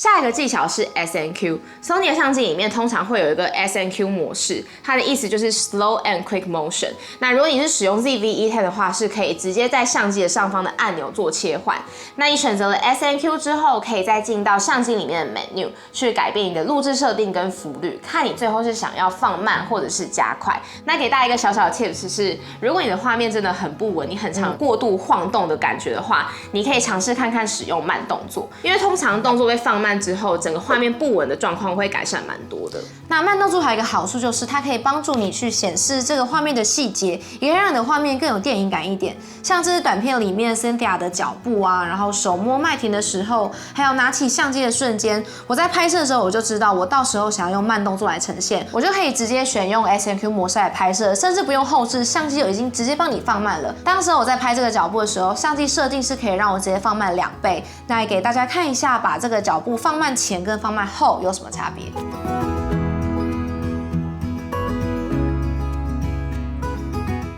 下一个技巧是 SNQ。Sony 的相机里面通常会有一个 SNQ 模式，它的意思就是 Slow and Quick Motion。那如果你是使用 ZV-E10 的话，是可以直接在相机的上方的按钮做切换。那你选择了 SNQ 之后，可以再进到相机里面的 Menu 去改变你的录制设定跟幅率，看你最后是想要放慢或者是加快。那给大家一个小小的 tips 是，如果你的画面真的很不稳，你很常过度晃动的感觉的话，你可以尝试看看使用慢动作，因为通常动作被放慢之后，整个画面不稳的状况会改善蛮多的。那慢动作还有一个好处就是它可以帮助你去显示这个画面的细节，也可以让你的画面更有电影感一点。像这支短片里面 Cynthia 的脚步啊，然后手摸麦田的时候，还有拿起相机的瞬间，我在拍摄的时候我就知道我到时候想要用慢动作来呈现，我就可以直接选用 SNQ 模式来拍摄，甚至不用后置，相机就已经直接帮你放慢了。当时我在拍这个脚步的时候，相机设定是可以让我直接放慢2倍。那也给大家看一下，把这个脚步放慢前跟放慢后有什么差别。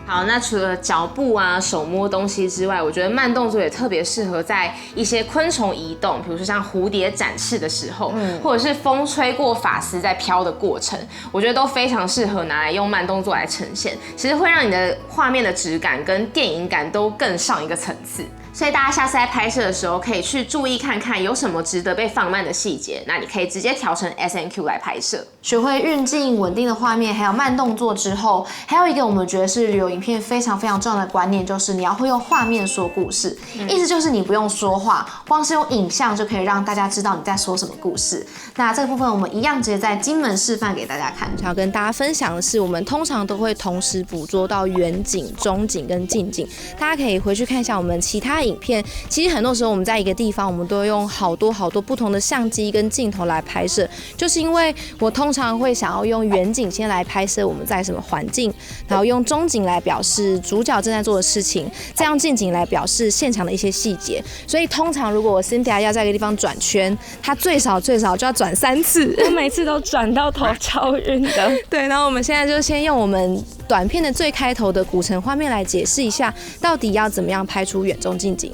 好，那除了脚步啊、手摸东西之外，我觉得慢动作也特别适合在一些昆虫移动，比如说像蝴蝶展翅的时候，或者是风吹过发丝在飘的过程，我觉得都非常适合拿来用慢动作来呈现。其实会让你的画面的质感跟电影感都更上一个层次。所以大家下次在拍摄的时候，可以去注意看看有什么值得被放慢的细节，那你可以直接调成 SNQ 来拍摄。学会运镜、稳定的画面，还有慢动作之后，还有一个我们觉得是旅游影片非常非常重要的观念，就是你要会用画面说故事。意思就是你不用说话，光是用影像就可以让大家知道你在说什么故事。那这个部分我们一样直接在金门示范给大家看。想要跟大家分享的是，我们通常都会同时捕捉到远景、中景跟近景，大家可以回去看一下我们其他影片。其实很多时候我们在一个地方，我们都会用好多不同的相机跟镜头来拍摄，就是因为我通常会想要用远景先来拍摄我们在什么环境，然后用中景来表示主角正在做的事情，再用近景来表示现场的一些细节。所以通常如果我 Cynthia 要在一个地方转圈，它最少就要转3次，我每次都转到头超晕的。对，然后我们现在就先用我们短片的最开头的古城画面来解释一下，到底要怎么样拍出远中近景。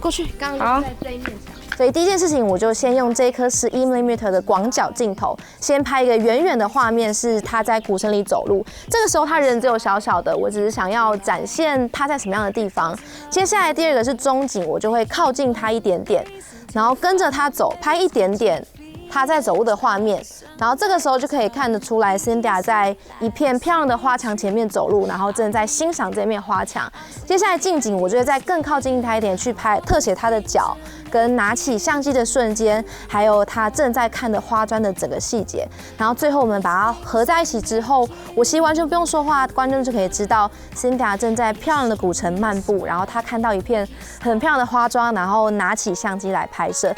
过去，刚刚在对面墙。所以第一件事情，我就先用这颗11mm的广角镜头，先拍一个远远的画面，是他在古城里走路。这个时候他人只有小小的，我只是想要展现他在什么样的地方。接下来第2个是中景，我就会靠近他一点点，然后跟着他走，拍一点点他在走路的画面，然后这个时候就可以看得出来 Cynthia 在一片漂亮的花墙前面走路，然后正在欣赏这面花墙。接下来近景，我就会再更靠近他一点，去拍特写他的脚，跟拿起相机的瞬间，还有他正在看的花砖的整个细节。然后最后我们把它合在一起之后，我其实完全不用说话，观众就可以知道 Cynthia 正在漂亮的古城漫步，然后他看到一片很漂亮的花砖，然后拿起相机来拍摄。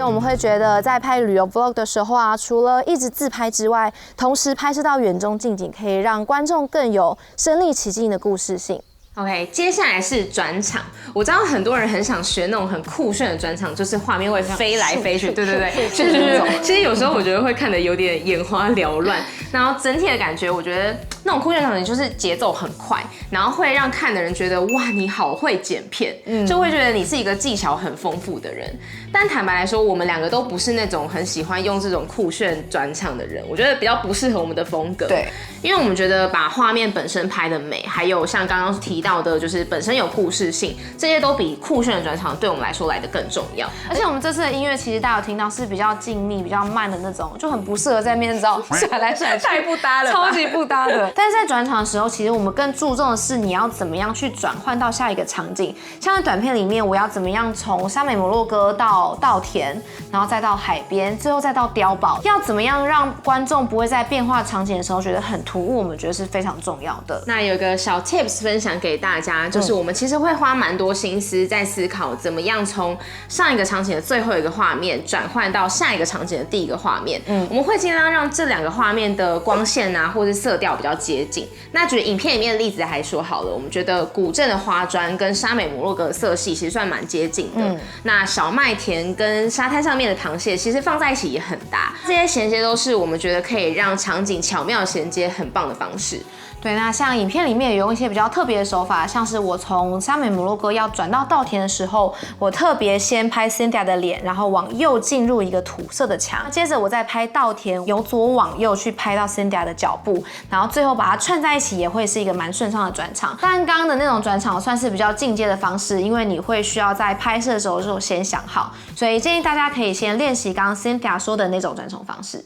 我们会觉得在拍旅游 vlog 的时候啊，除了一直自拍之外，同时拍摄到远中近景，可以让观众更有身临其境的故事性。OK， 接下来是转场。我知道很多人很想学那种很酷炫的转场，就是画面会飞来飞去，对对对，就是其实有时候我觉得会看得有点眼花缭乱。然后整体的感觉，我觉得那种酷炫场景就是节奏很快，然后会让看的人觉得哇，你好会剪片，就会觉得你是一个技巧很丰富的人。但坦白来说，我们2个都不是那种很喜欢用这种酷炫转场的人，我觉得比较不适合我们的风格。对，因为我们觉得把画面本身拍的美，还有像刚刚提到的，就是本身有故事性，这些都比酷炫的转场对我们来说来得更重要。而且我们这次的音乐其实大家有听到是比较静谧、比较慢的那种，就很不适合在面知道甩来甩去，太不搭了，超级不搭的。但是在转场的时候，其实我们更注重的是你要怎么样去转换到下一个场景。像在短片里面，我要怎么样从沙美摩洛哥到稻田，然后再到海边，最后再到碉堡，要怎么样让观众不会在变化场景的时候觉得很突兀，我们觉得是非常重要的。那有一个小 tips 分享给大家，就是我们其实会花蛮多心思在思考怎么样从上一个场景的最后一个画面转换到下一个场景的第一个画面。我们会尽量让这2个画面的光线啊，或是色调比较接近。那举影片里面的例子来说好了，我们觉得古镇的花砖跟沙美摩洛哥的色系其实算蛮接近的。那小麦田跟沙滩上面的螃蟹其实放在一起也很搭，这些衔接都是我们觉得可以让场景巧妙衔接很棒的方式。对，那像影片里面也有一些比较特别的手法，像是我从沙美摩洛哥要转到稻田的时候，我特别先拍 Cynthia 的脸，然后往右进入一个土色的墙，接着我再拍稻田，由左往右去拍到 Cynthia 的脚步，然后最后把它串在一起，也会是一个蛮顺畅的转场。但刚刚的那种转场算是比较进阶的方式，因为你会需要在拍摄的时候就先想好，所以建议大家可以先练习刚刚 Cynthia 说的那种转场方式。